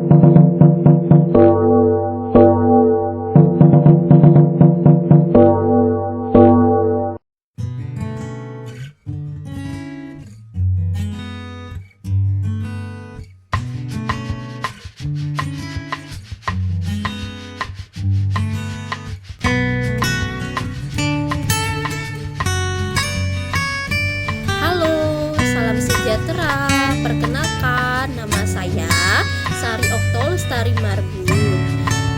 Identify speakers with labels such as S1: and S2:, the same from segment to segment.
S1: Halo, salam sejahtera. Perkenalkan, nama saya Sari Okto Lestari Marbun.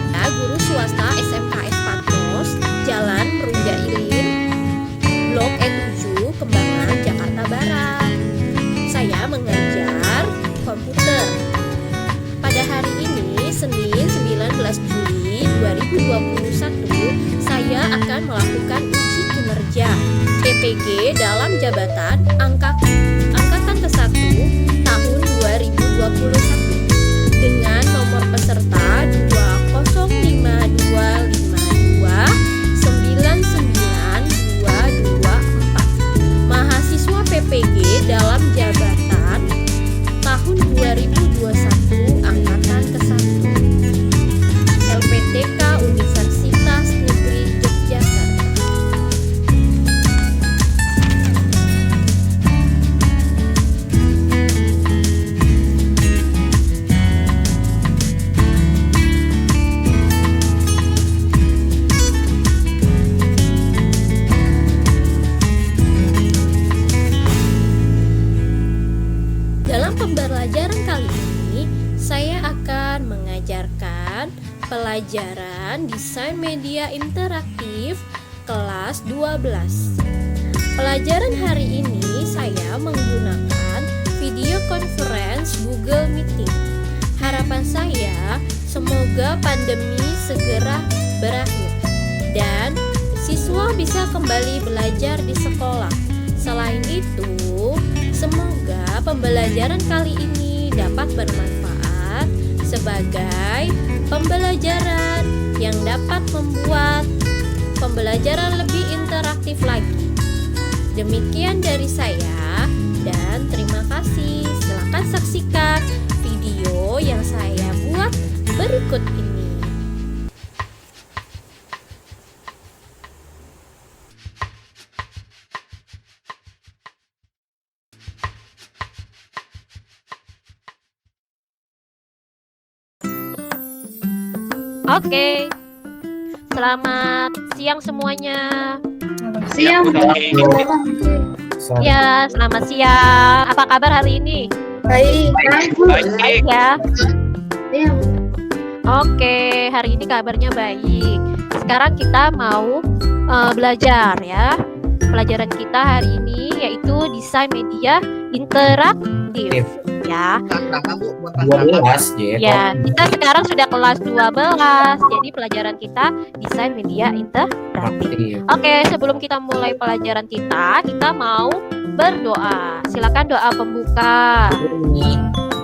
S1: Ya, guru swasta SMKS Patmos, Jalan Merungga Ilir, Blok E7, Kembangan, Jakarta Barat. Saya mengajar komputer. Pada hari ini, Senin 19 Juli 2021, saya akan melakukan uji kinerja PPG dalam jabatan Angkatan ke-1 tahun 2021 dengan nomor peserta 20525299224. Mahasiswa PPG dalam jabatan tahun 2021 Angkatan ke-1 LPTK Universitas Negeri Yogyakarta. Dalam pembelajaran kali ini, saya akan mengajarkan pelajaran Desain Media Interaktif kelas 12. Pelajaran hari ini saya menggunakan video conference Google Meeting. Harapan saya semoga pandemi segera berakhir dan siswa bisa kembali belajar di sekolah. Selain itu, semoga pembelajaran kali ini dapat bermanfaat sebagai pembelajaran yang dapat membuat pembelajaran lebih interaktif lagi. Demikian dari saya dan terima kasih. Silakan saksikan video yang saya buat berikut ini. Oke, selamat siang semuanya.
S2: Siang.
S1: Ya, selamat siang. Apa kabar hari ini?
S2: Baik.
S1: Baik ya.
S2: Iya.
S1: Oke, hari ini kabarnya baik. Sekarang kita mau belajar ya. Pelajaran kita hari ini yaitu Desain Media Interaktif. Ya.
S3: 12
S1: Ya, kita sekarang sudah kelas 12. Jadi pelajaran kita Desain Media Interaktif. Oke, sebelum kita mulai pelajaran kita mau berdoa. Silakan doa pembuka.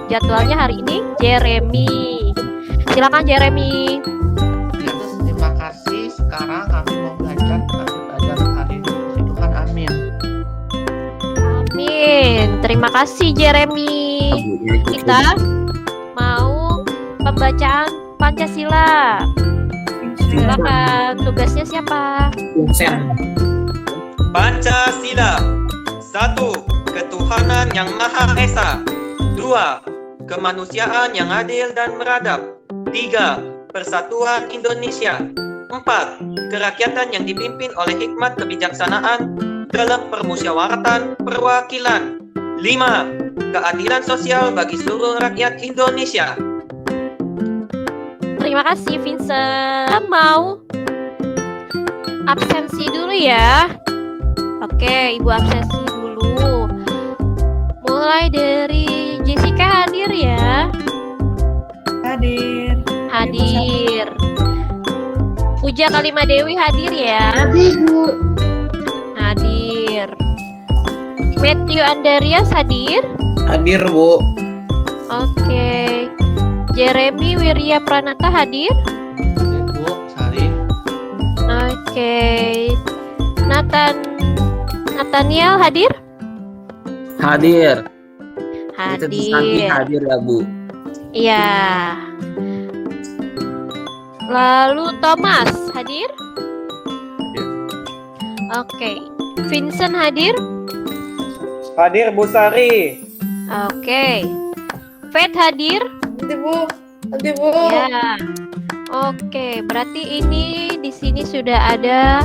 S1: Jadwalnya hari ini Jeremy. Silakan Jeremy.
S4: Ya, terima kasih. Sekarang kami mau belajar pelajaran hari ini. Puji Tuhan, amin.
S1: Amin. Terima kasih Jeremy. Kita mau pembacaan Pancasila. Silakan. Tugasnya siapa?
S5: Pancasila. 1. Ketuhanan yang Maha Esa. 2. Kemanusiaan yang adil dan beradab. 3. Persatuan Indonesia. 4. Kerakyatan yang dipimpin oleh hikmat kebijaksanaan dalam permusyawaratan perwakilan. 5. Keadilan sosial bagi seluruh rakyat Indonesia.
S1: Terima kasih Vincent. Mau absensi dulu ya. Oke, Ibu absensi dulu. Mulai dari Jessica hadir ya. Hadir. Puja Kalima Dewi hadir ya. Hadir. Matthew Andarias hadir.
S3: Hadir, Bu.
S1: Oke. Jeremy Wirya Pranata hadir.
S4: Bu, Sari.
S1: Oke. Nathaniel hadir.
S3: Hadir.
S1: Hadir.
S3: Hadir ya, Bu.
S1: Iya. Lalu Thomas hadir?
S6: Hadir.
S1: Oke. Vincent hadir?
S6: Hadir Bu Sari.
S1: Oke. Faith hadir?
S2: Nanti Bu.
S1: Ya. Oke, berarti ini di sini sudah ada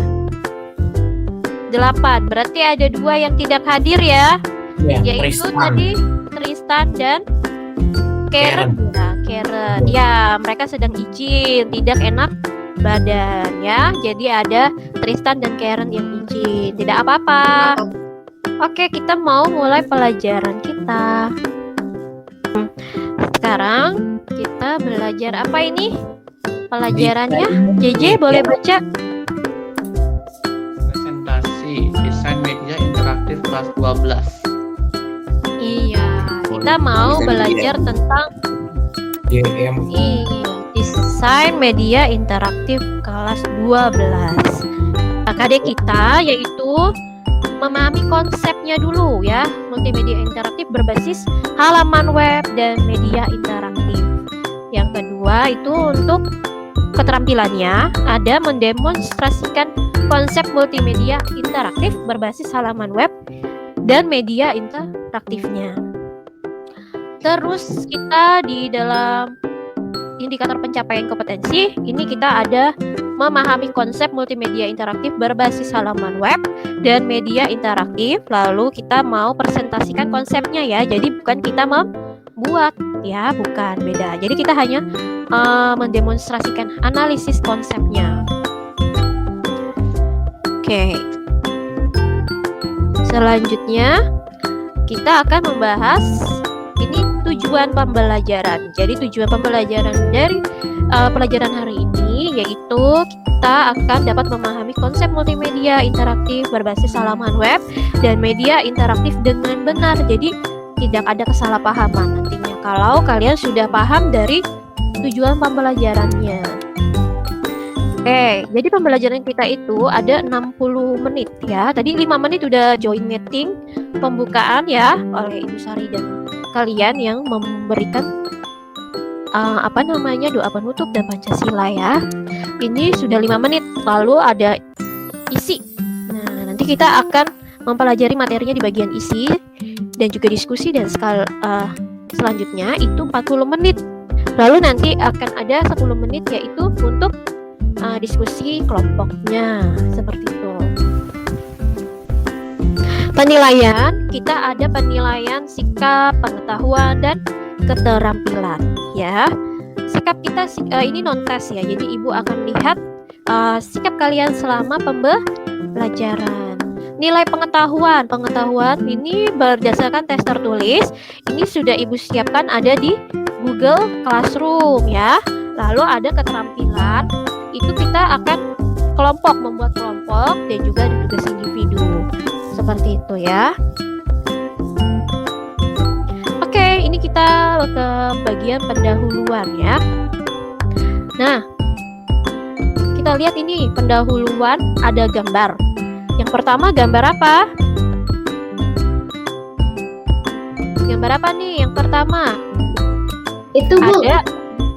S1: 8. Berarti ada 2 yang tidak hadir ya,
S3: Ya,
S1: yaitu
S3: Tristan.
S1: tadi Tristan dan Karen. Ya, Karen. Ya, mereka sedang izin, tidak enak badan ya. Jadi ada Tristan dan Karen yang izin. Tidak apa-apa. Oke, kita mau mulai pelajaran kita. Sekarang kita belajar apa ini? Pelajarannya, JJ boleh baca?
S4: Presentasi desain media interaktif kelas 12.
S1: Iya, kita mau belajar tentang
S3: DM.
S1: desain media interaktif kelas 12. KD kita yaitu memahami konsepnya dulu ya, multimedia interaktif berbasis halaman web dan media interaktif. Yang kedua itu untuk keterampilannya ada mendemonstrasikan konsep multimedia interaktif berbasis halaman web dan media interaktifnya. Terus kita di dalam indikator pencapaian kompetensi ini kita ada memahami konsep multimedia interaktif berbasis halaman web dan media interaktif. Lalu kita mau presentasikan konsepnya ya. Jadi bukan kita membuat ya, bukan, beda. Jadi kita hanya mendemonstrasikan analisis konsepnya. Oke. Selanjutnya kita akan membahas ini tujuan pembelajaran. Jadi tujuan pembelajaran dari pelajaran hari ini yaitu kita akan dapat memahami konsep multimedia interaktif berbasis halaman web dan media interaktif dengan benar. Jadi tidak ada kesalahpahaman nantinya kalau kalian sudah paham dari tujuan pembelajarannya. Oke, jadi pembelajaran kita itu ada 60 menit ya. Tadi 5 menit udah join meeting pembukaan ya oleh Ibu Sari dan kalian yang memberikan doa penutup dan Pancasila ya. Ini sudah 5 menit, lalu ada isi. Nah, nanti kita akan mempelajari materinya di bagian isi dan juga diskusi, dan selanjutnya itu 40 menit. Lalu nanti akan ada 10 menit yaitu untuk diskusi kelompoknya, seperti itu. Penilaian, kita ada penilaian sikap, pengetahuan, dan keterampilan ya. Sikap kita ini non tes ya, jadi ibu akan lihat sikap kalian selama pembelajaran. Nilai pengetahuan ini berdasarkan tes tertulis. Ini sudah ibu siapkan, ada di Google Classroom ya. Lalu ada keterampilan, itu kita akan kelompok, membuat kelompok dan juga ada tugas individu. Seperti itu ya. Oke, ini kita ke bagian pendahuluan ya. Nah, kita lihat ini pendahuluan, ada gambar. Yang pertama gambar apa? Gambar apa nih yang pertama?
S2: Itu Bu.
S1: Ada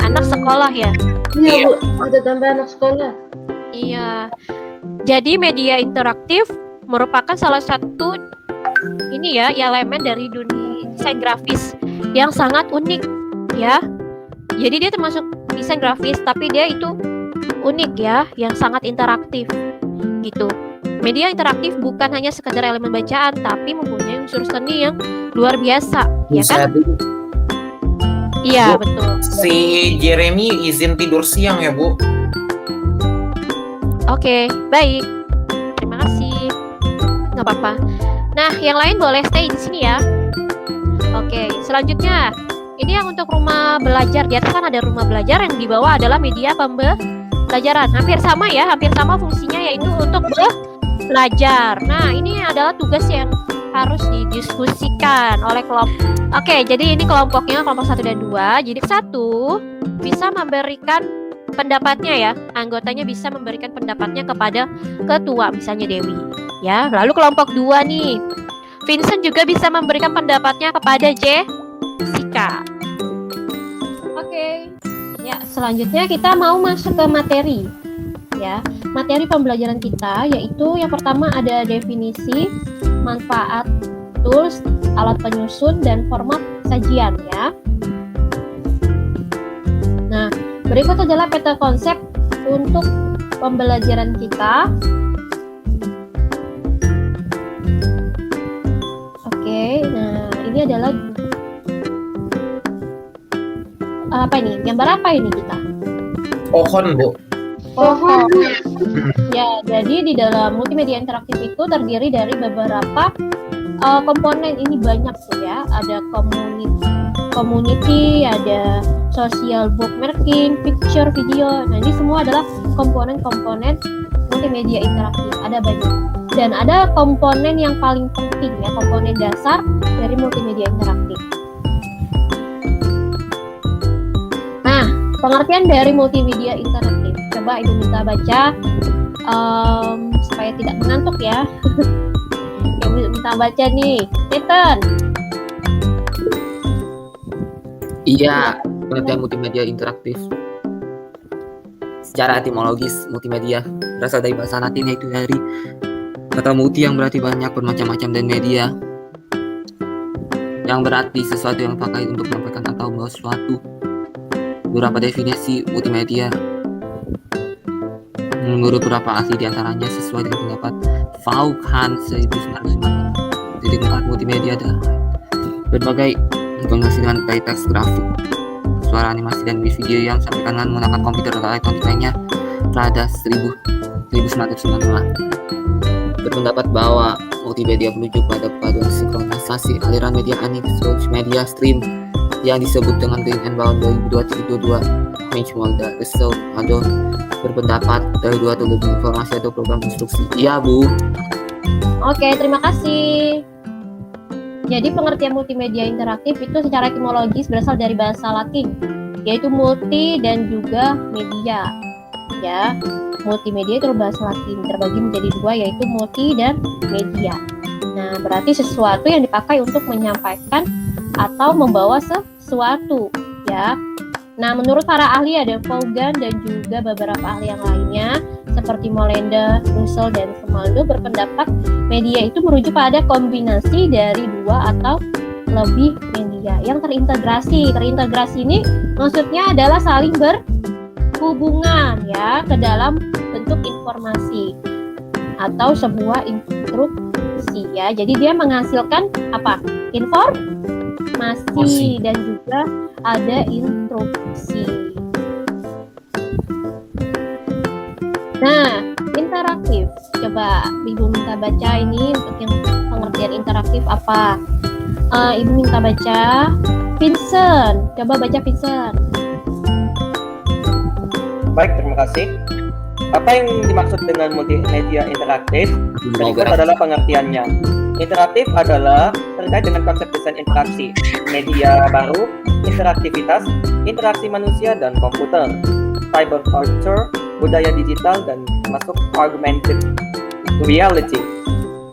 S1: anak sekolah ya.
S2: Iya Bu, ada gambar anak sekolah.
S1: Iya. Jadi media interaktif merupakan salah satu ini ya elemen dari dunia desain grafis yang sangat unik ya. Jadi dia termasuk desain grafis tapi dia itu unik ya, yang sangat interaktif gitu. Media interaktif bukan hanya sekedar elemen bacaan tapi mempunyai unsur seni yang luar biasa, ya kan? Iya,
S3: Bu,
S1: betul.
S3: Si Jeremy izin tidur siang ya, Bu.
S1: Oke, baik. Terima kasih. Nggak apa-apa. Nah, yang lain boleh stay di sini ya. Oke, selanjutnya ini yang untuk rumah belajar. Di atas kan ada rumah belajar, yang di bawah adalah media pembelajaran. Hampir sama ya, hampir sama fungsinya, yaitu untuk belajar. Nah, ini adalah tugas yang harus didiskusikan oleh kelompok. Oke, jadi ini kelompoknya kelompok 1 dan 2. Jadi 1 bisa memberikan pendapatnya ya. Anggotanya bisa memberikan pendapatnya kepada ketua, misalnya Dewi. Ya, lalu kelompok 2 nih. Vincent juga bisa memberikan pendapatnya kepada Jessica. Oke. Ya, selanjutnya kita mau masuk ke materi. Ya, materi pembelajaran kita yaitu yang pertama ada definisi, manfaat, tools, alat penyusun, dan format sajian ya. Nah, berikut adalah peta konsep untuk pembelajaran kita. Oke, nah ini adalah apa ini? Gambar apa ini kita?
S3: Pohon, Bu.
S1: Pohon. Ya, jadi di dalam multimedia interaktif itu terdiri dari beberapa komponen. Ini banyak tuh ya. Ada community, ada social bookmarking, picture, video. Nah, ini semua adalah komponen-komponen multimedia interaktif. Ada banyak. Dan ada komponen yang paling penting ya, komponen dasar dari multimedia interaktif. Nah, pengertian dari multimedia interaktif. Coba Ibu minta baca supaya tidak mengantuk ya. Ibu minta baca nih, Nathan.
S7: Iya, pengertian multimedia interaktif. Secara etimologis, multimedia berasal dari bahasa Latin, yaitu dari kata multi yang berarti banyak, bermacam-macam, dan media yang berarti sesuatu yang dipakai untuk menyampaikan atau membawa sesuatu. Beberapa definisi multimedia menurut beberapa ahli diantaranya sesuai dengan pendapat Vaughan 1994. Jadi multimedia adalah berbagai kombinasi dengan teks, grafik, suara, animasi, dan video yang disampaikan dengan menggunakan komputer atau elektronik lainnya pada 1995. Berpendapat bahwa multimedia merujuk pada paduan sinkronisasi aliran media Anisotropic media stream yang disebut dengan Green and Brown 2022. Mitch Mulder, Russell, atau berpendapat dari dua atau lebih informasi atau program instruksi. Iya, Bu.
S1: Oke, terima kasih. Jadi pengertian multimedia interaktif itu secara etimologis berasal dari bahasa Latin, yaitu multi dan juga media. Ya, multimedia itu bahasa Latin terbagi menjadi dua, yaitu multi dan media. Nah, berarti sesuatu yang dipakai untuk menyampaikan atau membawa sesuatu, ya. Nah, menurut para ahli ada Vaughan dan juga beberapa ahli yang lainnya seperti Molender, Russell, dan Semaldo berpendapat media itu merujuk pada kombinasi dari dua atau lebih media yang terintegrasi. Terintegrasi ini maksudnya adalah saling berhubungan ya ke dalam bentuk informasi atau sebuah instruksi ya. Jadi dia menghasilkan apa? Informasi dan juga ada instruksi. Nah, interaktif. Coba Ibu minta baca ini untuk yang pengertian interaktif apa? Ibu minta baca Vincent. Coba baca Vincent.
S6: Baik, terima kasih. Apa yang dimaksud dengan multimedia interaktif? Berikut adalah pengertiannya. Interaktif adalah terkait dengan konsep desain interaksi, media baru, interaktivitas, interaksi manusia dan komputer, cyberculture, budaya digital, dan masuk augmented reality.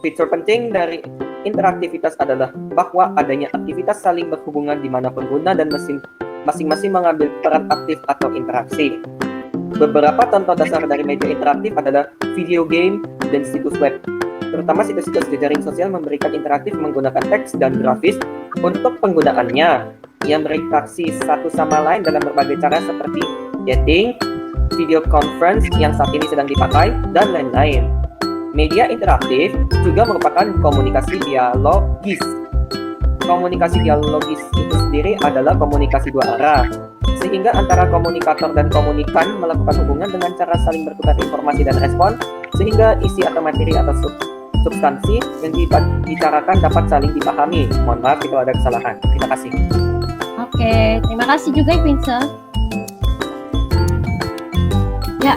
S6: Fitur penting dari interaktivitas adalah bahwa adanya aktivitas saling berhubungan di mana pengguna dan masing-masing mengambil peran aktif atau interaksi. Beberapa contoh dasar dari media interaktif adalah video game dan situs web. Terutama situs-situs jejaring sosial memberikan interaktif menggunakan teks dan grafis untuk penggunaannya yang berinteraksi satu sama lain dalam berbagai cara seperti chatting, video conference yang saat ini sedang dipakai, dan lain-lain. Media interaktif juga merupakan komunikasi dialogis. Komunikasi dialogis itu sendiri adalah komunikasi dua arah, sehingga antara komunikator dan komunikan melakukan hubungan dengan cara saling bertukar informasi dan respon, sehingga isi atau materi atau substansi yang dibicarakan dapat saling dipahami. Mohon maaf kalau ada kesalahan. Terima kasih.
S1: Oke, terima kasih juga Vincent. Ya,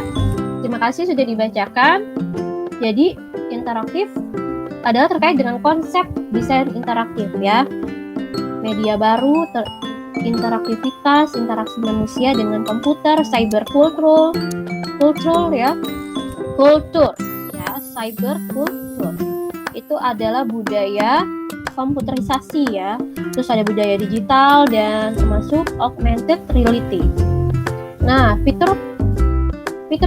S1: terima kasih sudah dibacakan. Jadi, interaktif adalah terkait dengan konsep desain interaktif ya. Media baru, interaktivitas, interaksi manusia dengan komputer, cyberculture, cyberculture. Itu adalah budaya komputerisasi ya. Terus ada budaya digital dan termasuk augmented reality. Nah, fitur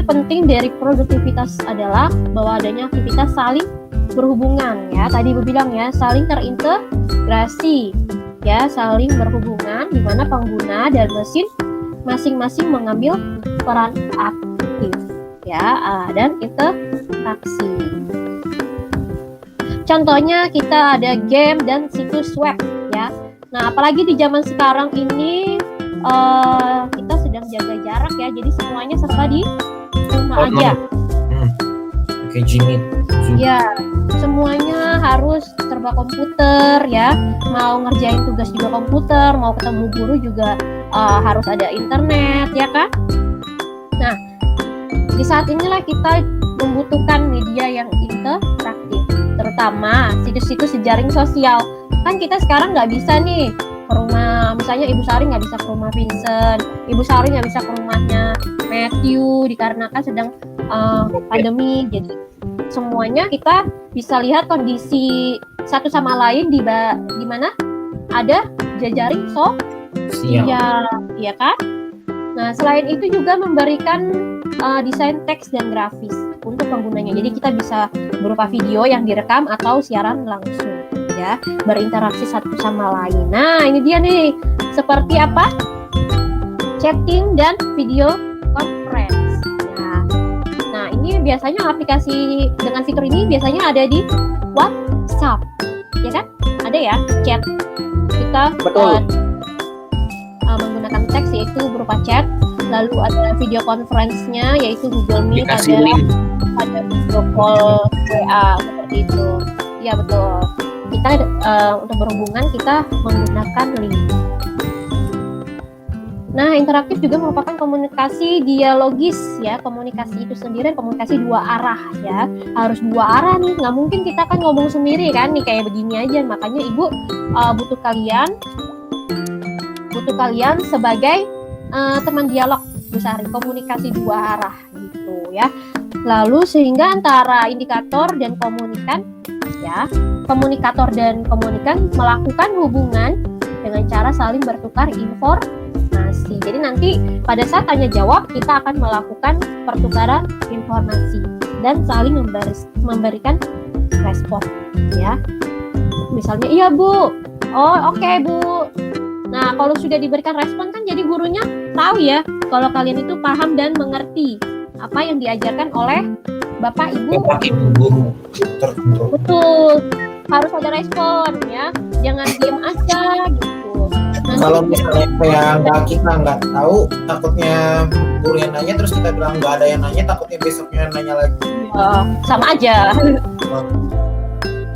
S1: penting dari produktivitas adalah bahwa adanya aktivitas saling berhubungan ya. Tadi Ibu bilang ya, saling terintegrasi ya, saling berhubungan di mana pengguna dan mesin masing-masing mengambil peran aktif ya, dan interaksi. Contohnya kita ada game dan situs web ya. Nah, apalagi di zaman sekarang ini kita sedang jaga jarak ya, jadi semuanya serba di rumah aja.
S3: Oke, Jimmy.
S1: Ya, semuanya harus serba komputer ya. Mau ngerjain tugas juga komputer, mau ketemu guru juga harus ada internet ya kan. Nah, di saat inilah kita membutuhkan media yang interaktif, terutama situs-situs jejaring sosial. Kan kita sekarang nggak bisa nih ke rumah, misalnya Ibu Sari nggak bisa ke rumah Vincent, Ibu Sari nggak bisa ke rumahnya Matthew dikarenakan sedang pandemi. Jadi semuanya kita bisa lihat kondisi satu sama lain di mana ada jejaring sosial, ya kan? Nah, selain itu juga memberikan desain teks dan grafis untuk penggunanya. Jadi kita bisa berupa video yang direkam atau siaran langsung ya, berinteraksi satu sama lain. Nah, ini dia nih, seperti apa? Chatting dan video conference. Nah, ini biasanya aplikasi dengan fitur ini biasanya ada di WhatsApp, ya kan? Ada ya, chat. Kita menggunakan teks yaitu berupa chat, lalu ada video conference-nya yaitu Google Meet, ada video call WA seperti itu. Ya betul. Kita untuk berhubungan kita menggunakan link. Nah, interaktif juga merupakan komunikasi dialogis ya. Komunikasi itu sendiri komunikasi dua arah ya. Harus dua arah nih. Nggak mungkin kita kan ngomong sendiri kan nih kayak begini aja. Makanya Ibu butuh kalian sebagai teman dialog, besar komunikasi dua arah gitu ya. Lalu sehingga antara indikator dan komunikan ya, komunikator dan komunikan melakukan hubungan dengan cara saling bertukar informasi. Jadi nanti pada saat tanya jawab kita akan melakukan pertukaran informasi dan saling memberikan respon ya. Misalnya, iya Bu, oh oke, Bu. Nah, kalau sudah diberikan respon kan jadi gurunya tahu ya kalau kalian itu paham dan mengerti apa yang diajarkan oleh Bapak Ibu
S3: guru.
S1: Betul, harus ada respon ya, jangan diam aja gitu. Nanti
S3: Kalau misalnya kita nggak tahu, takutnya guru yang nanya terus kita bilang nggak ada yang nanya, takutnya besoknya nanya lagi.
S1: Sama aja.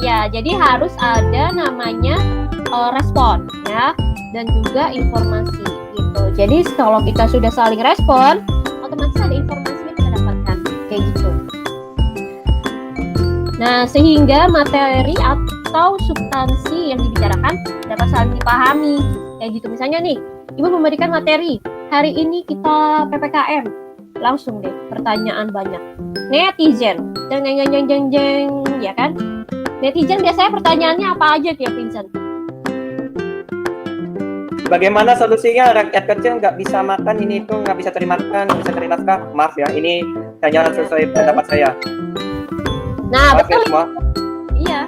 S1: Ya, jadi harus ada namanya respon ya, dan juga informasi gitu. Jadi kalau kita sudah saling respon, otomatis ada informasi yang kita dapatkan kayak gitu. Nah, sehingga materi atau substansi yang dibicarakan dapat saling dipahami. Kayak gitu. Misalnya nih, Ibu memberikan materi, hari ini kita PPKM. Langsung deh, pertanyaan banyak. Netizen, jeng, ya kan? Netizen biasanya pertanyaannya apa aja tiap Vincent?
S6: Bagaimana solusinya rakyat kecil nggak bisa makan ini itu, nggak bisa cari makan, nggak bisa cari nafkah? Maaf ya, ini hanya sesuai pendapat saya.
S1: Nah,
S6: Maaf
S1: betul.
S6: ya semua.
S1: Iya,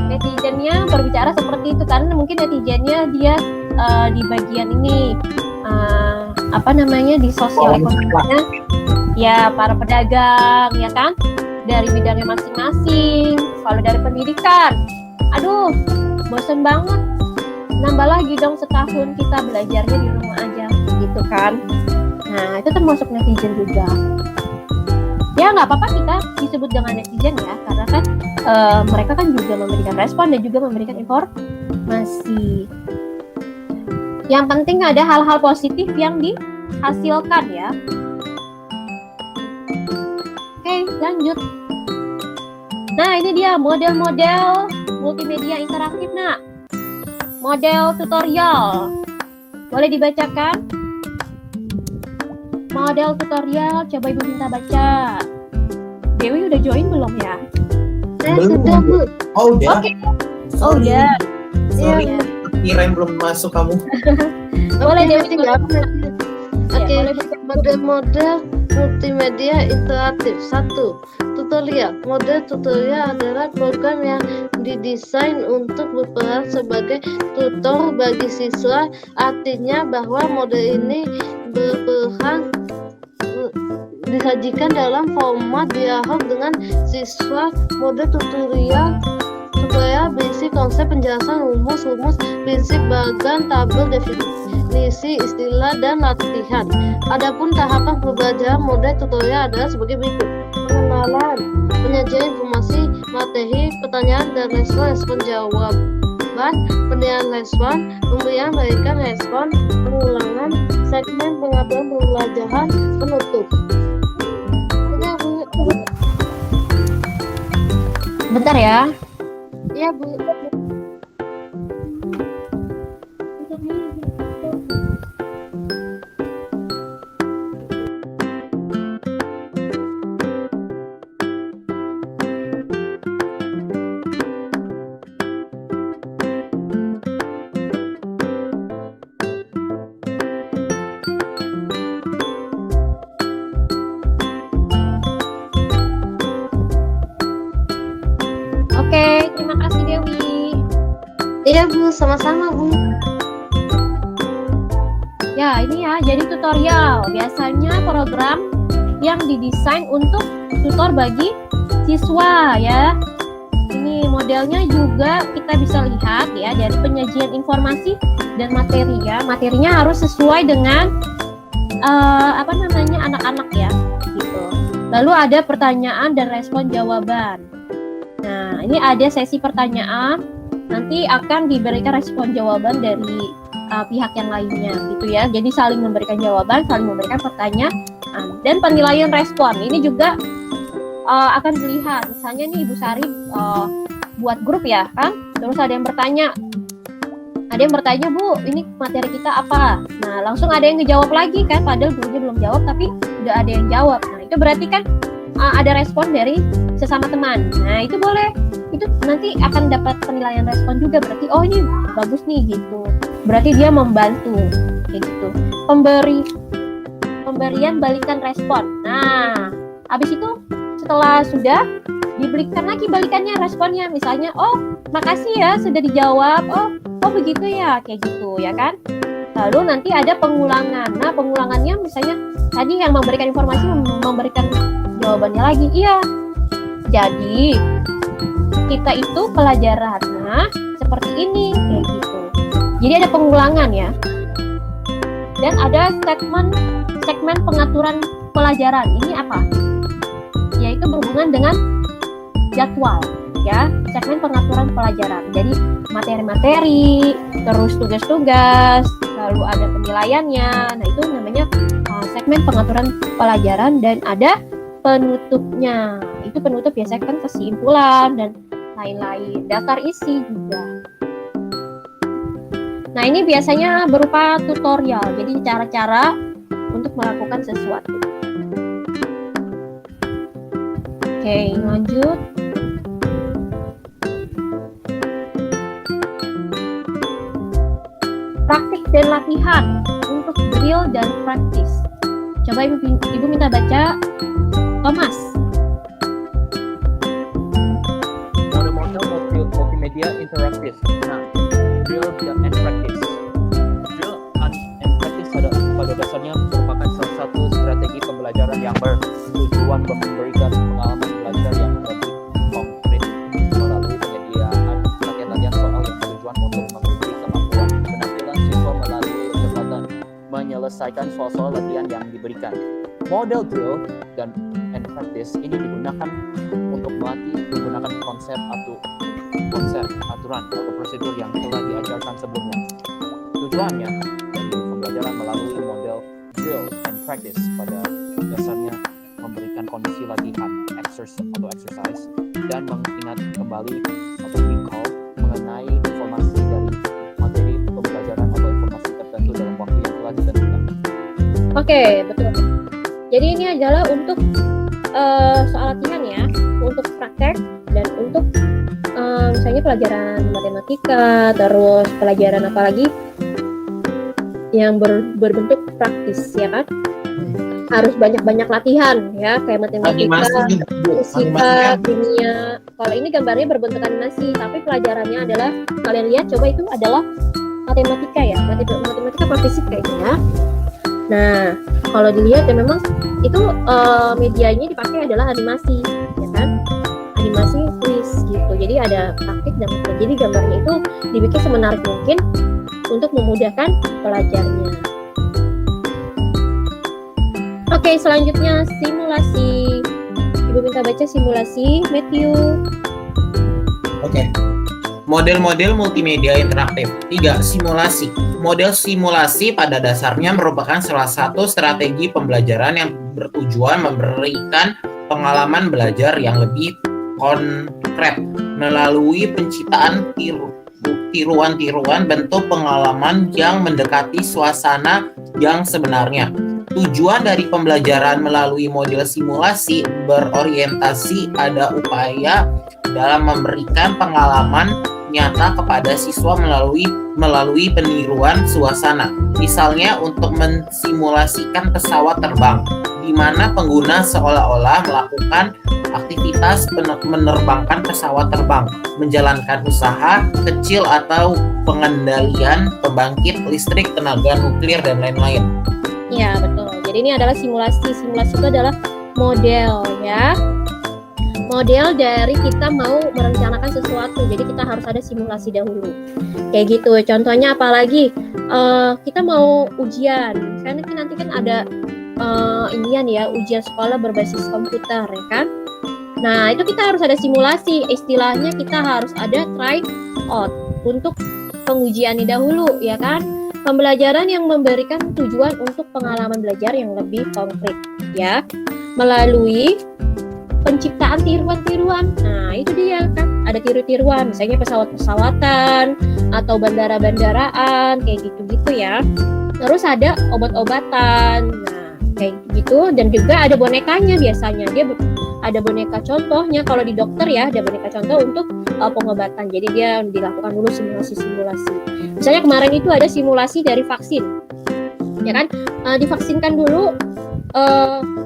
S1: netizennya berbicara seperti itu karena mungkin netizennya dia di bagian ini di sosial ekonominya, ya para pedagang, ya kan, dari bidangnya masing-masing. Kalau dari pendidikan, aduh, bosen banget. Nambah lagi dong setahun kita belajarnya di rumah aja, gitu kan. Nah, itu termasuk netizen juga. Ya nggak apa-apa kita disebut dengan netizen ya, karena kan mereka kan juga memberikan respon dan juga memberikan informasi. Yang penting ada hal-hal positif yang dihasilkan ya. Oke, lanjut. Nah, ini dia model-model multimedia interaktif, nak. Model tutorial. Boleh dibacakan? Model tutorial, coba Ibu minta baca. Dewi udah join belum ya?
S2: Sudah, Bu.
S3: Oh udah.
S1: Oke.
S3: Sorry.
S1: Udah.
S3: Sorry.
S1: Iya.
S3: Kirain belum masuk kamu.
S1: Boleh Dewi juga.
S2: Oke.
S1: Boleh baca
S2: Model-model multimedia interaktif. 1. Tutorial. Model tutorial adalah program yang didesain untuk berperan sebagai tutor bagi siswa. Artinya bahwa model ini berperan disajikan dalam format dialog dengan siswa. Model tutorial supaya berisi konsep, penjelasan, rumus, prinsip, bagan, tabel, definisi, istilah, dan latihan. Adapun tahapan pembelajaran model tutorial adalah sebagai berikut: pengenalan, penyajian informasi, materi, pertanyaan dan respon jawaban, penilaian respon, pemberian berikan respon, pengulangan, segmen pengaturan pembelajaran, penutup.
S1: Bentar ya.
S2: Ya, Bu.
S1: Oke, terima kasih Dewi.
S2: Iya, Bu, sama-sama, Bu.
S1: Ya, ini ya, jadi tutorial. Biasanya program yang didesain untuk tutor bagi siswa ya. Ini modelnya juga kita bisa lihat ya dari penyajian informasi dan materi ya. Materinya harus sesuai dengan anak-anak ya, gitu. Lalu ada pertanyaan dan respon jawaban. Nah, ini ada sesi pertanyaan. Nanti akan diberikan respon jawaban dari pihak yang lainnya gitu ya. Jadi saling memberikan jawaban, saling memberikan pertanyaan dan penilaian respon. Ini juga akan dilihat. Misalnya nih Ibu Sari buat grup ya kan. Terus ada yang bertanya. Ada yang bertanya, Bu, ini materi kita apa? Nah, langsung ada yang ngejawab lagi kan. Padahal gurunya belum jawab tapi udah ada yang jawab. Nah, itu berarti kan ada respon dari sesama teman. Nah, itu boleh. Itu nanti akan dapat penilaian respon juga. Berarti, oh ini bagus nih gitu. Berarti dia membantu kayak gitu. Pemberian balikan respon. Nah, habis itu setelah sudah diberikan lagi balikannya responnya. Misalnya, oh makasih ya sudah dijawab. Oh begitu ya, kayak gitu ya kan. Lalu nanti ada pengulangan. Nah, pengulangannya misalnya tadi yang memberikan informasi memberikan jawabannya lagi. Iya. Jadi kita itu pelajarannya seperti ini kayak gitu. Jadi ada pengulangan ya. Dan ada segmen pengaturan pelajaran. Ini apa? Yaitu berhubungan dengan jadwal ya, segmen pengaturan pelajaran. Jadi materi-materi, terus tugas-tugas, lalu ada penilaiannya. Nah, itu namanya segmen pengaturan pelajaran dan ada penutupnya. Itu penutup biasanya kan kesimpulan dan lain-lain, daftar isi juga. Nah, ini biasanya berupa tutorial, jadi cara-cara untuk melakukan sesuatu. Oke, lanjut. Praktik dan latihan untuk drill dan praktis. Coba Ibu minta baca Thomas.
S8: Model multimedia interaktif. Nah, drill and practice. Drill and practice pada dasarnya merupakan salah satu strategi pembelajaran yang bertujuan memberikan pengalaman belajar yang lebih konkret melalui penyediaan latihan-latihan soal yang bertujuan untuk menguji kemampuan penampilan siswa melalui kecepatan menyelesaikan soal-soal latihan yang diberikan. Model drill dan practice ini digunakan untuk melatih menggunakan konsep aturan atau prosedur yang telah diajarkan sebelumnya. Tujuannya dari pembelajaran melalui model drill and practice pada dasarnya memberikan kondisi latihan exercise dan mengingat kembali atau recall mengenai informasi dari materi pembelajaran atau informasi tertentu dalam waktu yang telah ditentukan.
S1: Oke, betul. Jadi ini adalah untuk soal latihan ya, untuk praktek dan untuk misalnya pelajaran matematika, terus pelajaran apa lagi yang berbentuk praktis, ya kan? Harus banyak-banyak latihan, ya, kayak matematika, fisika, kimia. Kalau ini gambarnya berbentuk animasi, tapi pelajarannya adalah, kalian lihat, coba itu adalah matematika ya, matematika apa fisik kayaknya. Nah, kalau dilihat ya memang itu medianya dipakai adalah animasi, ya kan? Animasi kuis gitu. Jadi ada praktik dan praktik. Jadi gambarnya itu dibikin semenarik mungkin untuk memudahkan pelajarnya. Oke, selanjutnya simulasi. Ibu minta baca simulasi, Matthew.
S3: Oke. Model-model multimedia interaktif. 3. Simulasi. Model simulasi pada dasarnya merupakan salah satu strategi pembelajaran yang bertujuan memberikan pengalaman belajar yang lebih konkret melalui penciptaan tiruan-tiruan bentuk pengalaman yang mendekati suasana yang sebenarnya. Tujuan dari pembelajaran melalui model simulasi berorientasi pada upaya dalam memberikan pengalaman nyata kepada siswa melalui peniruan suasana. Misalnya untuk mensimulasikan pesawat terbang, di mana pengguna seolah-olah melakukan aktivitas menerbangkan pesawat terbang, menjalankan usaha kecil atau pengendalian pembangkit listrik, tenaga nuklir, dan lain-lain.
S1: Ya, betul. Jadi ini adalah simulasi. Simulasi itu adalah model, ya. Model dari kita mau merencanakan sesuatu. Jadi kita harus ada simulasi dahulu. Kayak gitu. Contohnya apalagi kita mau ujian. Karena nanti kan ada inian ya, ujian sekolah berbasis komputer, ya kan? Nah, itu kita harus ada simulasi. Istilahnya kita harus ada try out untuk pengujiannya dahulu, ya kan? Pembelajaran yang memberikan tujuan untuk pengalaman belajar yang lebih konkret, ya. Melalui penciptaan tiruan-tiruan. Nah, itu dia kan. Ada tiru-tiruan, misalnya pesawat-pesawatan atau bandara-bandaraan, kayak gitu-gitu ya. Terus ada obat-obatan. Nah, kayak gitu, dan juga ada bonekanya biasanya. Dia ada boneka contohnya, kalau di dokter ya ada boneka contoh untuk pengobatan. Jadi dia dilakukan dulu simulasi-simulasi. Misalnya kemarin itu ada simulasi dari vaksin, ya kan? Divaksinkan dulu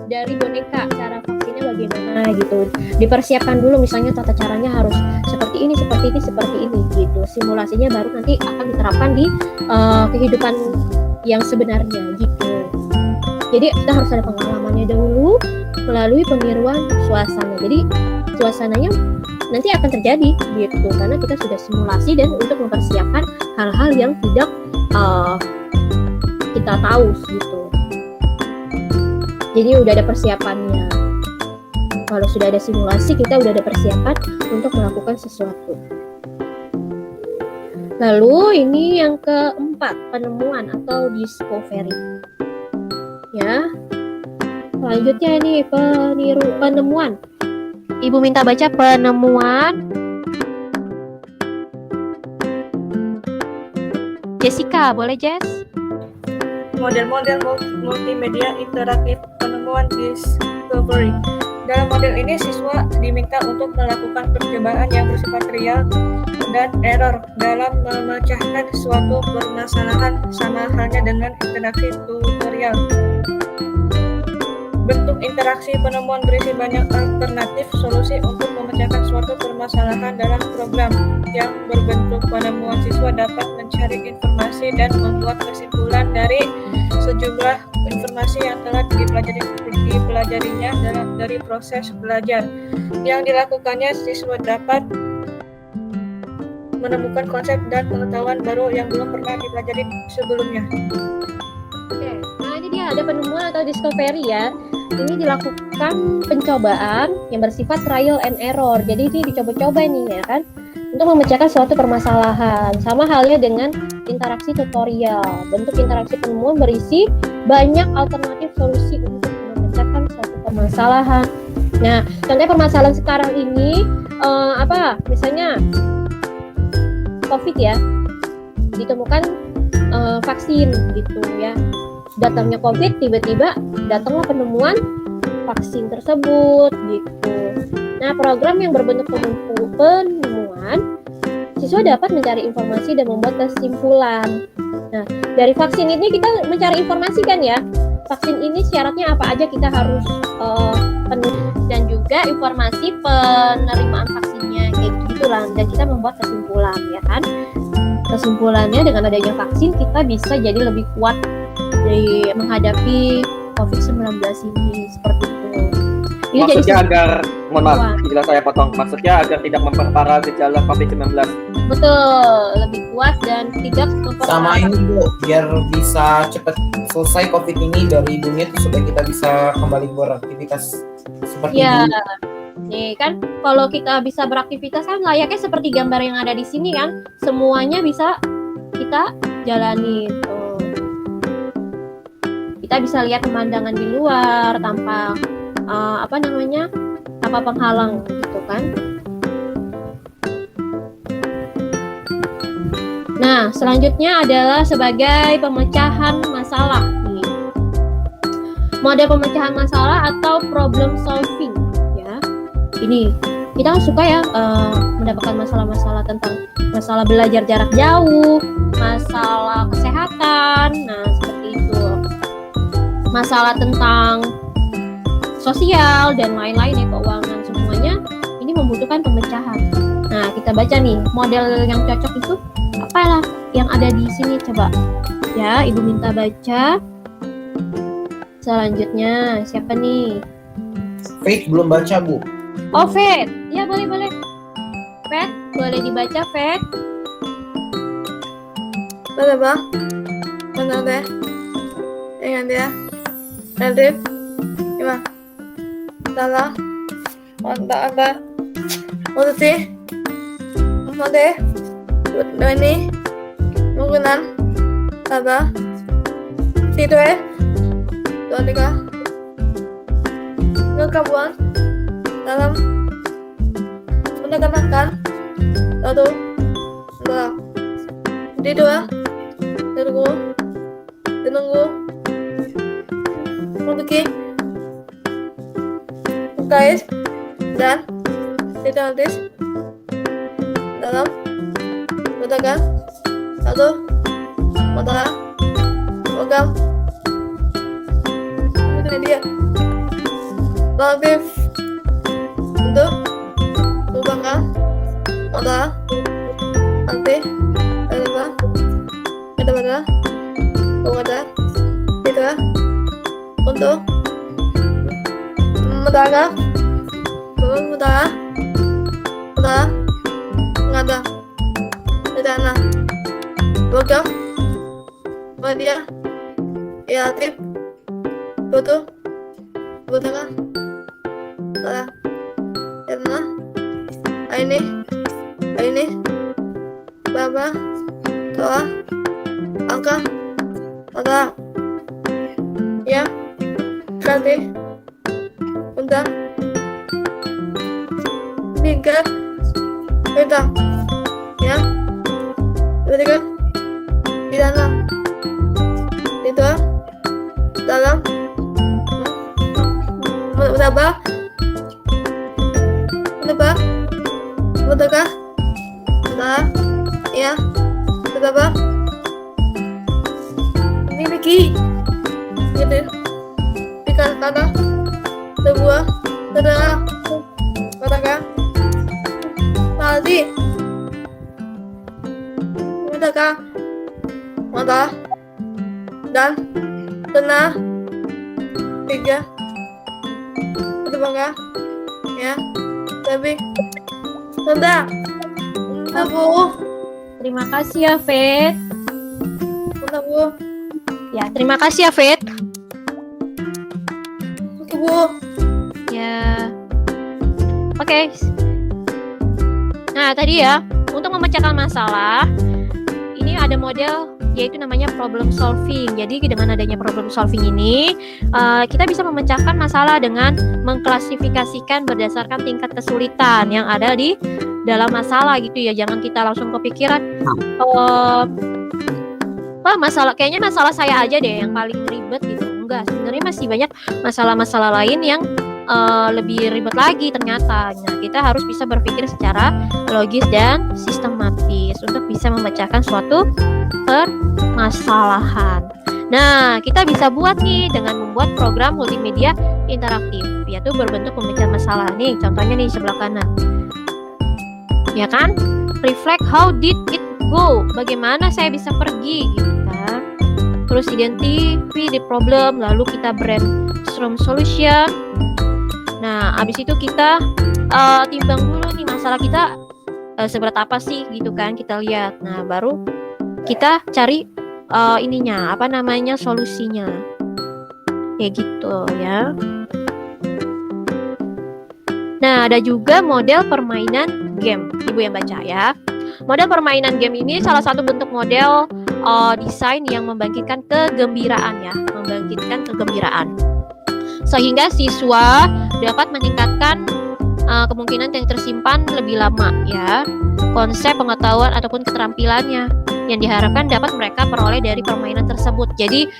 S1: dari boneka, cara vaksinnya bagaimana gitu. Dipersiapkan dulu, misalnya tata caranya harus seperti ini, seperti ini gitu. Simulasinya baru nanti akan diterapkan di kehidupan yang sebenarnya gitu. Jadi kita harus ada pengalamannya dahulu melalui peniruan suasana. Jadi suasananya nanti akan terjadi gitu, karena kita sudah simulasi dan untuk mempersiapkan hal-hal yang tidak kita tahu gitu. Jadi udah ada persiapannya. Kalau sudah ada simulasi, kita udah ada persiapan untuk melakukan sesuatu. Lalu ini yang keempat, penemuan atau discovery. Ya. Selanjutnya ini penemuan. Ibu minta baca penemuan. Jessica, boleh Jess?
S9: Model-model multimedia interaktif penemuan discovery. Dalam model ini siswa diminta untuk melakukan percobaan yang bersifat real dan error dalam memecahkan suatu permasalahan, sama halnya dengan interaksi tutorial. Bentuk interaksi penemuan berisi banyak alternatif solusi untuk memecahkan suatu permasalahan dalam program yang berbentuk penemuan. Siswa dapat mencari informasi dan membuat kesimpulan dari sejumlah informasi yang telah dipelajarinya dari proses belajar. Yang dilakukannya, siswa dapat menemukan konsep dan pengetahuan baru yang belum pernah dipelajari sebelumnya.
S1: Oke, nah ini dia ada penemuan atau discovery ya. Ini dilakukan pencobaan yang bersifat trial and error. Jadi ini dicoba-coba nih ya kan, untuk memecahkan suatu permasalahan. Sama halnya dengan interaksi tutorial. Bentuk interaksi penemuan berisi banyak alternatif solusi untuk memecahkan suatu permasalahan. Nah, contohnya permasalahan sekarang ini misalnya COVID ya, ditemukan vaksin gitu ya. Datangnya COVID, tiba-tiba datanglah penemuan vaksin tersebut gitu. Nah, program yang berbentuk penemuan siswa dapat mencari informasi dan membuat kesimpulan. Nah, dari vaksin ini kita mencari informasi kan ya. Vaksin ini syaratnya apa aja kita harus penuh, dan juga informasi penerimaan vaksinnya kayak gitulah, dan kita membuat kesimpulan ya kan. Kesimpulannya dengan adanya vaksin kita bisa jadi lebih kuat dari menghadapi COVID-19 ini seperti itu. Ini
S6: Maksudnya
S1: jadi
S6: agar, mohon maaf,
S1: kuat.
S6: bila saya potong, maksudnya agar tidak memperparah gejala COVID-19.
S1: Betul, lebih kuat dan tidak memperparah.
S3: Sama ini Bu, biar bisa cepat selesai COVID ini dari dunia tuh, supaya kita bisa kembali beraktivitas seperti
S1: Ya,
S3: dulu.
S1: nih kan kalau kita bisa beraktivitas kan layaknya seperti gambar yang ada di sini kan, semuanya bisa kita jalani. Tuh. Kita bisa lihat pemandangan di luar tanpa tanpa penghalang gitu kan. Nah, selanjutnya adalah sebagai pemecahan masalah nih. Model pemecahan masalah atau problem solving ya. Ini kita kan suka ya mendapatkan masalah-masalah tentang masalah belajar jarak jauh, masalah kesehatan, nah seperti itu. Masalah tentang sosial dan lain-lain ya, keuangan, semuanya ini membutuhkan pemecahan. Nah, kita baca nih model yang cocok itu apalah yang ada di sini, coba ya Ibu minta baca. Selanjutnya siapa nih?
S3: Faith belum baca Bu.
S1: Oh, Faith. Ya, boleh. Faith, boleh dibaca, Faith.
S9: Boleh bang? Benar deh. Ingat ya. Nadif. Gimana? Salah. Mantap ada. Mau sih? Mau deh. Ini. Mungkinan. Apa? Situ ya. 2, 3. Ngekabuan. Dalam menekan 1, 2. Di 2. Tunggu. Memiliki guys dan tidak habis dalam letakkan 1 mata program ini dia relatif untuk merupakan mata nanti ada tidak untuk mengada rencana program media kreatif foto karena ini Bapak soal angka mata ya ganti undang tiga kita ya ketika pidana itu dalam menebak ya menebak memiliki gitu kata sebuah saudara katakan tadi katakan mata dan tenang 3 ketebakar ya tapi tentang Bu.
S1: Terima kasih ya, Faith.
S9: Bu.
S1: Ya, terima kasih ya, Faith.
S9: Bu.
S1: Ya. Oke. Nah, tadi ya, untuk memecahkan masalah, ini ada model yaitu namanya problem solving. Jadi dengan adanya problem solving ini, kita bisa memecahkan masalah dengan mengklasifikasikan berdasarkan tingkat kesulitan yang ada di dalam masalah gitu ya. Jangan kita langsung kepikiran kayaknya masalah saya aja deh yang paling ribet gitu. Enggak, sebenarnya masih banyak masalah-masalah lain yang lebih ribet lagi ternyata. Nah, kita harus bisa berpikir secara logis dan sistematis untuk bisa memecahkan suatu permasalahan. Nah, kita bisa buat nih dengan membuat program multimedia interaktif, yaitu berbentuk pemecahan masalah. Nih, contohnya nih sebelah kanan. Ya kan? Reflect how did it go? Bagaimana saya bisa pergi gitu kan? Terus identify the problem, lalu kita brainstorm solution. Nah, abis itu kita timbang dulu nih masalah kita seberat apa sih gitu kan, kita lihat. Nah, baru kita cari solusinya. Kayak gitu ya. Nah, ada juga model permainan game. Ibu yang baca ya. Model permainan game ini salah satu bentuk model desain yang membangkitkan kegembiraan ya, sehingga siswa dapat meningkatkan kemungkinan yang tersimpan lebih lama ya, konsep pengetahuan ataupun keterampilannya yang diharapkan dapat mereka peroleh dari permainan tersebut. Jadi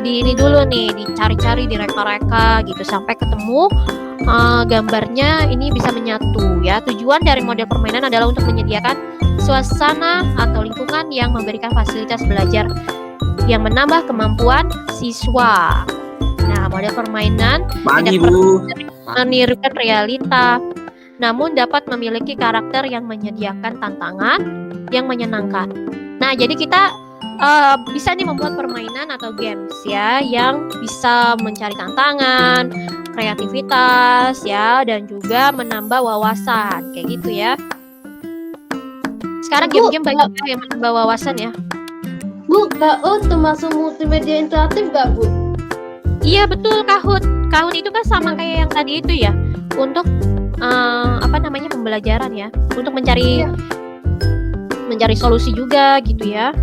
S1: ini dulu nih, dicari-cari, direka-reka gitu sampai ketemu gambarnya ini bisa menyatu ya. Tujuan dari model permainan adalah untuk menyediakan suasana atau lingkungan yang memberikan fasilitas belajar yang menambah kemampuan siswa. Nah, model permainan tidak menirukan realita, namun dapat memiliki karakter yang menyediakan tantangan yang menyenangkan. Nah, jadi kita bisa nih membuat permainan atau games ya yang bisa mencari tantangan, kreativitas ya, dan juga menambah wawasan kayak gitu ya. Sekarang game-game banyak yang menambah wawasan ya.
S2: Bu, Kahoot termasuk multimedia interaktif gak, Bu?
S1: Iya betul, Kahoot. Kahoot itu kan sama kayak yang tadi itu ya, untuk pembelajaran ya, untuk mencari solusi juga gitu ya.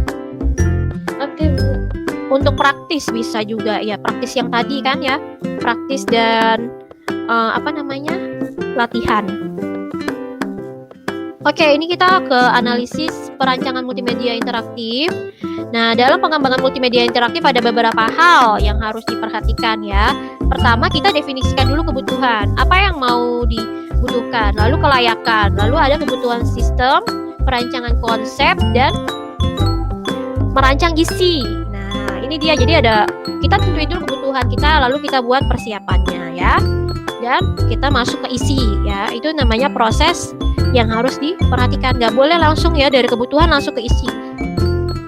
S2: Oke, Bu.
S1: Untuk praktis bisa juga ya, praktis yang tadi kan ya, praktis dan latihan. Oke, ini kita ke analisis perancangan multimedia interaktif. Nah, dalam pengembangan multimedia interaktif ada beberapa hal yang harus diperhatikan ya. Pertama, kita definisikan dulu kebutuhan. Apa yang mau dibutuhkan, lalu kelayakan, lalu ada kebutuhan sistem, perancangan konsep, dan merancang isi. Nah, ini dia. Jadi kita tentuin dulu kebutuhan kita, lalu kita buat persiapannya ya. Dan kita masuk ke isi ya. Itu namanya proses yang harus diperhatikan. Nggak boleh langsung ya dari kebutuhan langsung ke isi.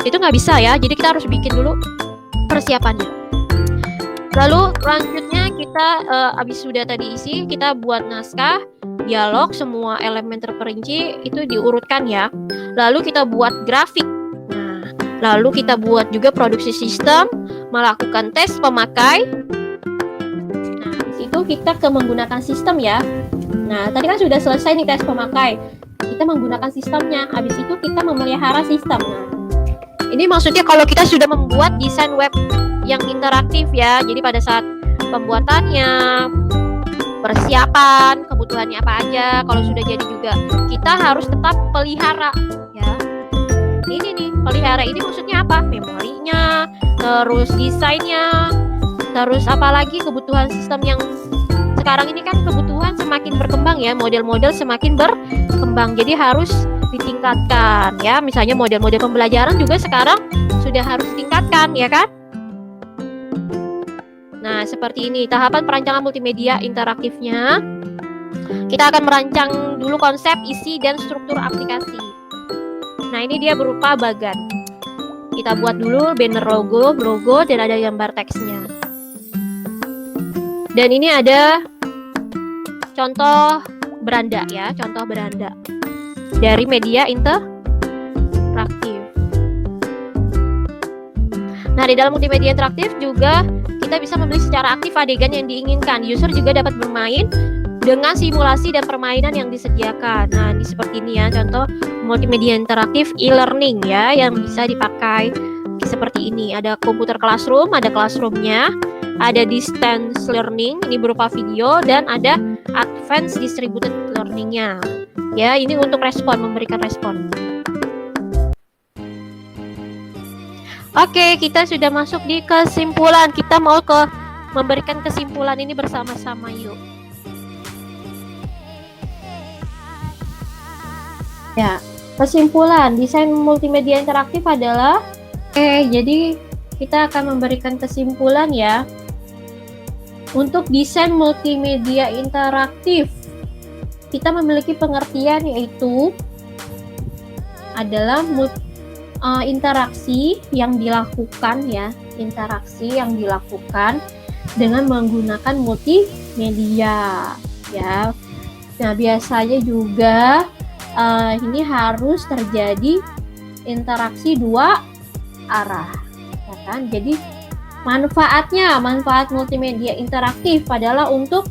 S1: Itu nggak bisa ya. Jadi kita harus bikin dulu persiapannya. Lalu selanjutnya kita habis sudah tadi isi, kita buat naskah, dialog, semua elemen terperinci itu diurutkan ya. Lalu kita buat grafik. Nah, lalu kita buat juga produksi sistem, melakukan tes pemakai. Nah, itu kita menggunakan sistem ya. Nah, tadi kan sudah selesai nih tes pemakai. Kita menggunakan sistemnya. Habis itu kita memelihara sistem. Nah, ini maksudnya kalau kita sudah membuat desain web yang interaktif ya. Jadi pada saat pembuatannya, persiapan, kebutuhannya apa aja. Kalau sudah jadi juga, kita harus tetap pelihara ya. Ini nih, pelihara ini maksudnya apa? Memorinya, terus desainnya, terus apalagi kebutuhan sistem yang sekarang ini kan kebutuhan semakin berkembang ya, model-model semakin berkembang, jadi harus ditingkatkan ya. Misalnya model-model pembelajaran juga sekarang sudah harus ditingkatkan ya kan. Nah, seperti ini tahapan perancangan multimedia interaktifnya. Kita akan merancang dulu konsep, isi, dan struktur aplikasi. Nah, ini dia berupa bagan. Kita buat dulu banner logo, dan ada gambar teksnya. Dan ini ada contoh beranda ya, contoh beranda dari media interaktif. Nah, di dalam multimedia interaktif juga kita bisa memilih secara aktif adegan yang diinginkan. User juga dapat bermain dengan simulasi dan permainan yang disediakan. Nah, ini seperti ini ya, contoh multimedia interaktif e-learning ya, yang bisa dipakai seperti ini. Ada komputer classroom, ada classroomnya, ada distance learning, ini berupa video, dan ada advanced distributed learning-nya. Ya, ini untuk respon, memberikan respon. Oke, kita sudah masuk di kesimpulan. Kita mau ke memberikan kesimpulan ini bersama-sama yuk. Ya, kesimpulan desain multimedia interaktif adalah jadi kita akan memberikan kesimpulan ya. Untuk desain multimedia interaktif, kita memiliki pengertian yaitu adalah interaksi yang dilakukan ya, interaksi yang dilakukan dengan menggunakan multimedia ya. Nah, biasanya juga ini harus terjadi interaksi dua arah, ya kan? Jadi manfaat multimedia interaktif adalah untuk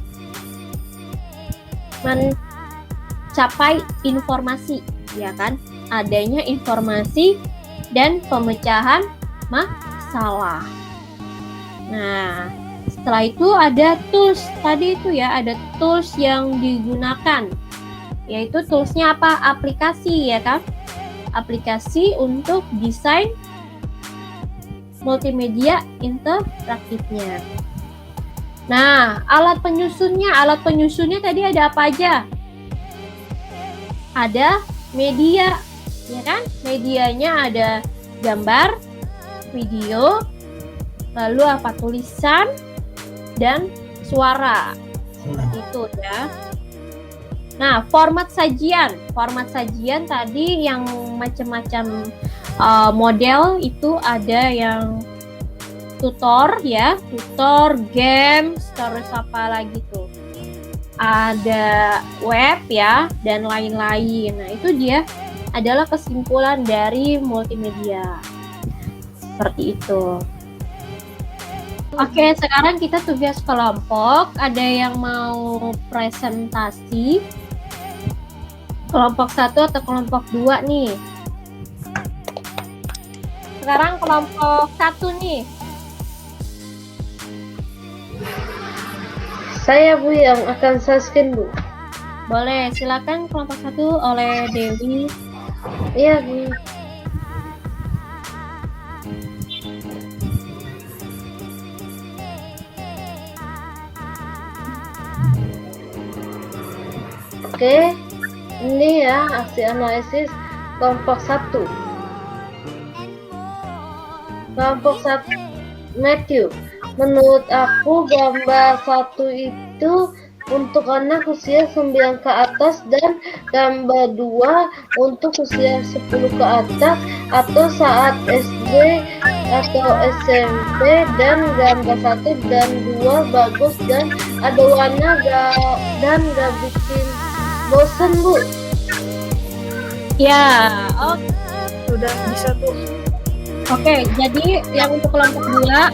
S1: mencapai informasi, ya kan? Adanya informasi dan pemecahan masalah. Nah, setelah itu ada tools tadi itu ya, ada tools yang digunakan, yaitu toolsnya apa? Aplikasi ya kan? Aplikasi untuk desain multimedia interaktifnya. Nah, alat penyusunnya tadi ada apa aja? Ada media, ya kan? Medianya ada gambar, video, lalu apa? Tulisan dan suara. Seperti itu ya. Nah, format sajian tadi yang macam-macam model itu ada yang tutor ya, games, terus apa lagi tuh? Ada web ya dan lain-lain. Nah, itu dia adalah kesimpulan dari multimedia. Seperti itu. Oke, sekarang kita tugas kelompok. Ada yang mau presentasi? Kelompok 1 atau kelompok 2 nih? Sekarang kelompok 1 nih.
S2: Saya Bu yang akan screen Bu.
S1: Boleh, silakan kelompok 1 oleh Dewi.
S2: Iya Bu. Oke, ini ya aksi analisis kelompok 1. Kelompok 1 Matthew. Menurut aku gambar 1 itu untuk anak usia 9 ke atas dan gambar 2 untuk usia 10 ke atas atau saat SD atau SMP, dan gambar 1 dan 2 bagus dan ada warna dan gak bikin bosen Bu.
S1: Ya, oke.
S9: Sudah bisa tuh.
S1: Oke, jadi yang untuk kelompok 2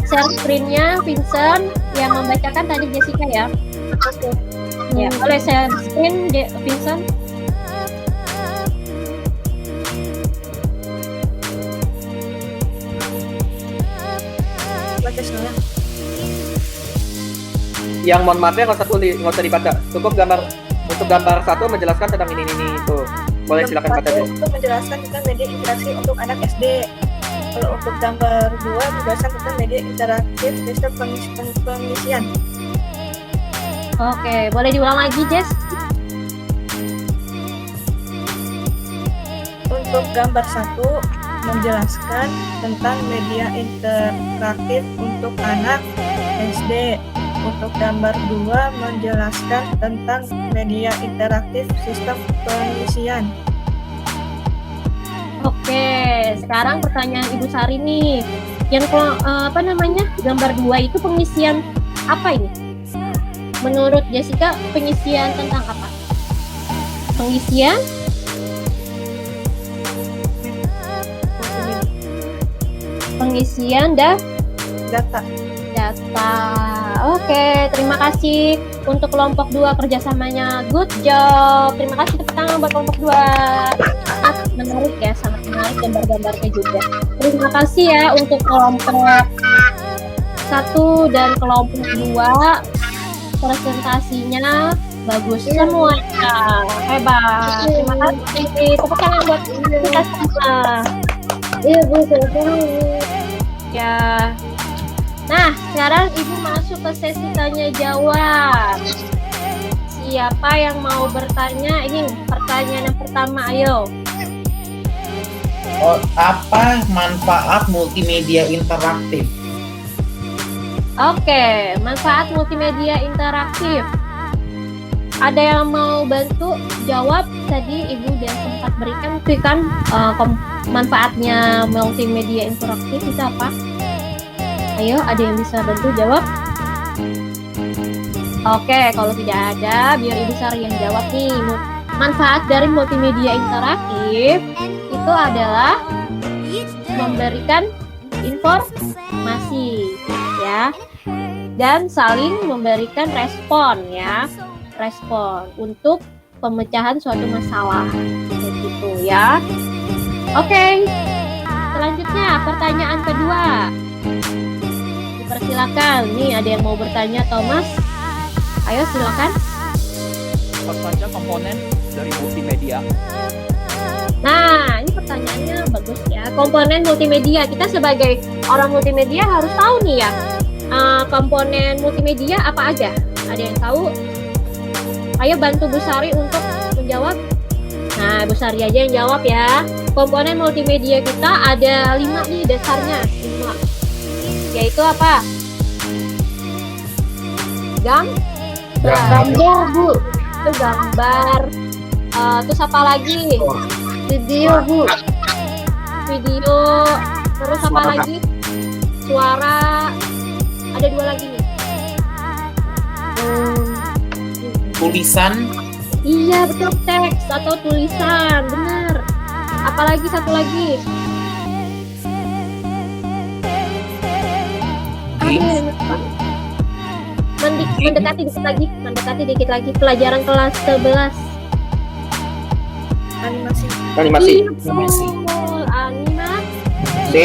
S1: share screen-nya Vincent, yang membacakan tadi Jessica ya.
S9: Oke.
S1: Ya, boleh share screen Vincent.
S9: Baca saya.
S6: Yang mohon maaf ya, nggak usah dibaca. Cukup untuk gambar 1 menjelaskan tentang ini itu. Boleh silakan baca deh.
S9: Untuk menjelaskan tentang media interaksi untuk anak SD. Kalau untuk gambar 2 menjelaskan tentang media interaktif sistem pengisian.
S1: Oke, boleh diulang lagi, Jess?
S9: Untuk gambar 1 menjelaskan tentang media interaktif untuk anak SD. Untuk gambar 2 menjelaskan tentang media interaktif sistem pengisian.
S1: Oke, sekarang pertanyaan Ibu Sari nih. Yang gambar 2 itu pengisian apa ini? Menurut Jessica, pengisian tentang apa? Pengisian
S9: data.
S1: Oke, terima kasih untuk kelompok 2 kerjasamanya. Good job. Terima kasih tepuk tangan buat kelompok 2. Sangat menarik ya, sangat menarik gambar-gambarnya juga. Terima kasih ya untuk kelompok 1 dan kelompok 2. Presentasinya bagus semuanya. Hebat. Terima kasih. Tepuk tangan buat kita semua.
S2: Iya Bu, sama-sama.
S1: Ya. Nah, sekarang Ibu masuk ke sesi tanya jawab. Siapa yang mau bertanya? Ini pertanyaan yang pertama, ayo.
S3: Oh, apa manfaat multimedia interaktif?
S1: Oke, manfaat multimedia interaktif. Ada yang mau bantu jawab? Tadi Ibu udah sempat berikan itu kan manfaatnya multimedia interaktif itu apa? Ayo, ada yang bisa bantu jawab? Oke, kalau tidak ada, biar Ibu Sari yang jawab nih. Manfaat dari multimedia interaktif itu adalah memberikan informasi, ya, dan saling memberikan respon, ya, respon untuk pemecahan suatu masalah, begitu ya. Oke, selanjutnya pertanyaan kedua. Dipersilakan, nih ada yang mau bertanya, Thomas. Ayo silakan.
S8: Apa saja komponen dari multimedia?
S1: Nah, ini pertanyaannya bagus ya. Komponen multimedia, kita sebagai orang multimedia harus tahu nih ya. Komponen multimedia apa aja? Ada yang tahu? Ayo bantu Bu Sari untuk menjawab. Nah, Bu Sari aja yang jawab ya. Komponen multimedia kita ada 5 nih dasarnya. 5. Yaitu apa? Gambar, Bu. Itu gambar. Terus apa lagi? Video, Bu. Video. Terus apa lagi? Suara. Ada 2 lagi nih.
S3: Tulisan.
S1: Iya, betul, teks atau tulisan. Benar. Apalagi satu lagi? Mendekati dikit lagi. Pelajaran kelas 11.
S9: Animasi.
S6: Animasi.
S1: Betul, animasi.
S6: D.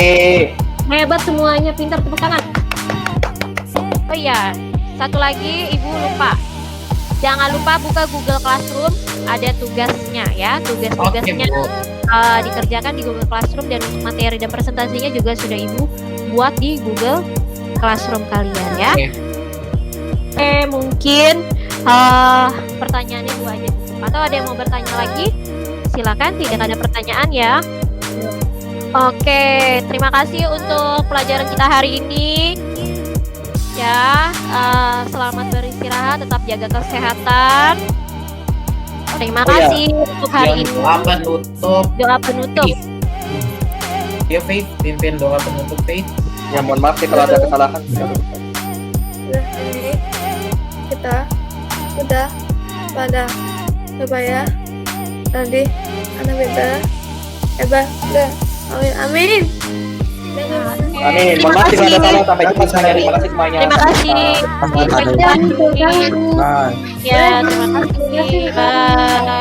S1: Hebat semuanya, pintar, tepuk tangan. Oh iya, satu lagi Ibu lupa. Jangan lupa buka Google Classroom, ada tugasnya ya. Tugas-tugasnya dikerjakan di Google Classroom, dan untuk materi dan presentasinya juga sudah Ibu buat di Google Classroom kalian ya. Oke, mungkin pertanyaannya 2 aja. Atau ada yang mau bertanya lagi? Silakan, tidak ada pertanyaan ya. Oke, terima kasih untuk pelajaran kita hari ini. Ya, selamat beristirahat, tetap jaga kesehatan. Terima kasih untuk hari ini.
S3: Doa penutup.
S1: Doa penutup.
S3: Ya, Faith, pimpin doa penutup, Faith.
S6: Ya, mohon maaf sih kalau ada kesalahan.
S9: Udah, ini kita udah pada supaya tadi anak beda udah. Amin.
S6: Amin. Mohon maaf jika ada salah. Sampai jumpa sekali. Terima kasih semuanya.
S1: Terima kasih. Ya, terima kasih. Bye.